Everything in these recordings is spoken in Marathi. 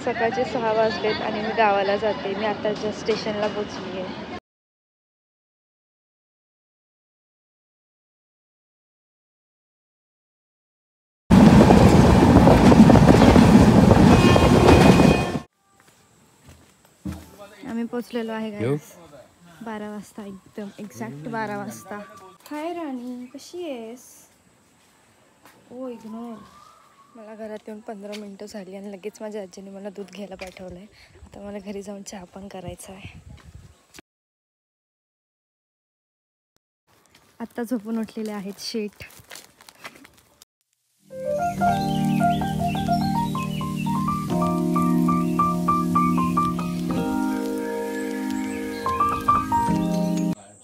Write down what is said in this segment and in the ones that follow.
सकाळचे 6 वाजलेत आणि मी गावाला जाते. मी आता जस्ट स्टेशनला पोचली आहे. आम्ही पोचलेलो आहे गाईस 12 वाजता, एकदम एक्झॅक्ट 12 वाजता. हाय राणी, कशी आहेस? ओ इग्नोर. मला घरात येऊन 15 मिनटं झाली आणि लगेच माझ्या आजीने मला दूध घ्यायला पाठवलं आहे. आता मला घरी जाऊन चहा पण करायचा आहे. आत्ता झोपून उठलेले आहेत शेठ.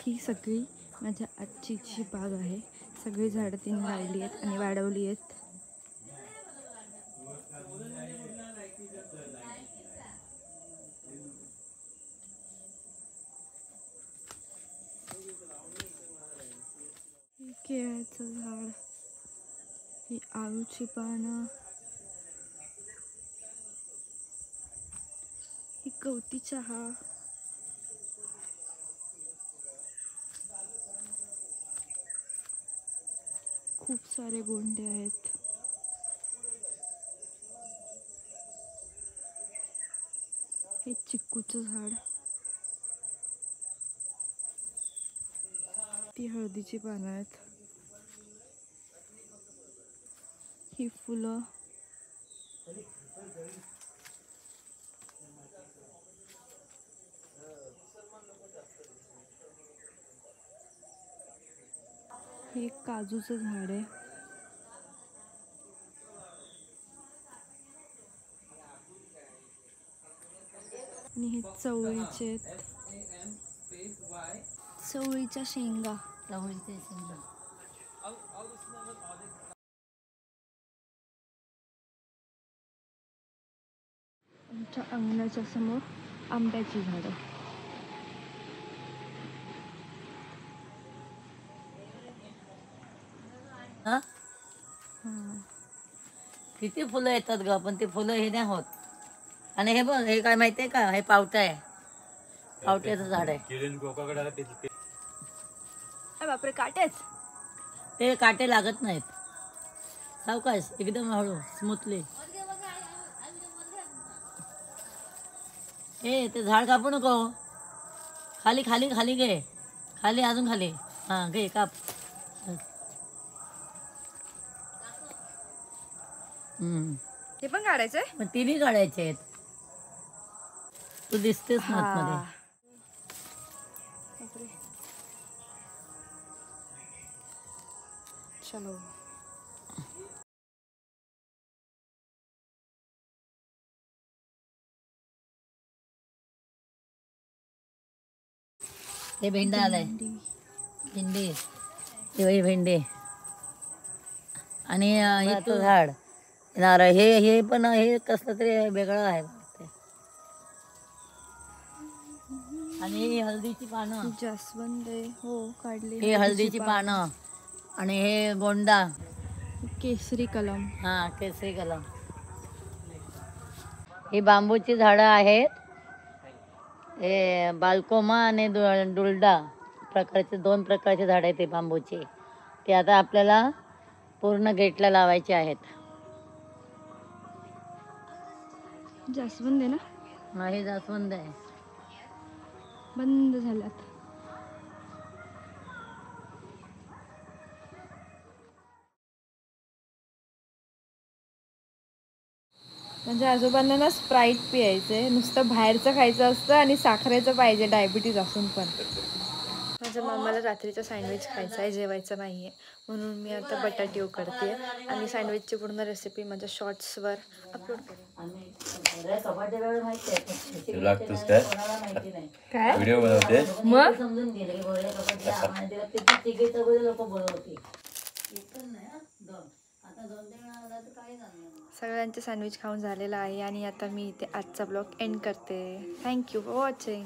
ही सगळी माझ्या आजीची बाग आहे. सगळी झाडं तिने लावली आहेत आणि वाढवली आहेत. केळाचं झाड, ही आळूची पानं, ही गवती चहा, खूप सारे गोंडे आहेत. हे चिक्कूचं झाड, ती हळदीची पानं आहेत. ही फुलं, हे काजूचं झाड आहे. आणि हे चवळीचे, चवळीच्या शेंगा. आमच्या अंगणाच्या समोर आंब्याची झाडं. किती फुलं येतात ग, पण ते फुलं हे नाही होत. आणि हे बघ, हे काय माहितीये का, हे पावटा आहे. पावट्याचं झाड आहे. बापरे, काटेच. ते काटे लागत नाहीत, सावकाश एकदम हळू स्मूथली. हे ते झाड कापू नको, खाली खाली खाली घे, खाली अजून खाली. हा घे, काप. हे पण काढायचंय, मग तिन्ही काढायचे आहेत. तू दिसतेस ना आतमध्ये. चलो. हे भेंडा आलाय, भेंडी, हे भेंडी. आणि हे तो झाड नारळ. हे पण हे कसलं तरी वेगळं आहे. आणि ही हळदीची पानं, जास्वंद आहे. हो, काढली. हे हळदीची पानं. आणि हे गोंडा, केसरी कलम. हा केसरी कलम. ही बांबूची झाडं आहेत. हे बालकोमा आणि डुलडा प्रकारचे 2 प्रकारचे झाड आहेत. ते बांबूचे, ते आता आपल्याला पूर्ण गेटला लावायचे आहेत. जास्वंद आहे ना? हे जास्वंद आहे. बंद झाल्यात. म्हणजे आजोबांना ना स्प्राईट पियायचंय, नुसतं बाहेरचं खायचं असतं आणि साखरेचं पाहिजे डायबिटीज असून पण. माझ्या मामाला रात्रीचा सँडविच खायचा आहे, जेवायचं नाही आहे, म्हणून मी आता बटाटे उकडते आणि सँडविचची पूर्ण रेसिपी माझ्या शॉर्ट्सवर अपलोड करेन. काय व्हिडिओ बनवते मग? सगळ्यांचे सँडविच खाऊन झालेलं आहे आणि आता मी इथे आजचा ब्लॉग एंड करते. Thank you for watching.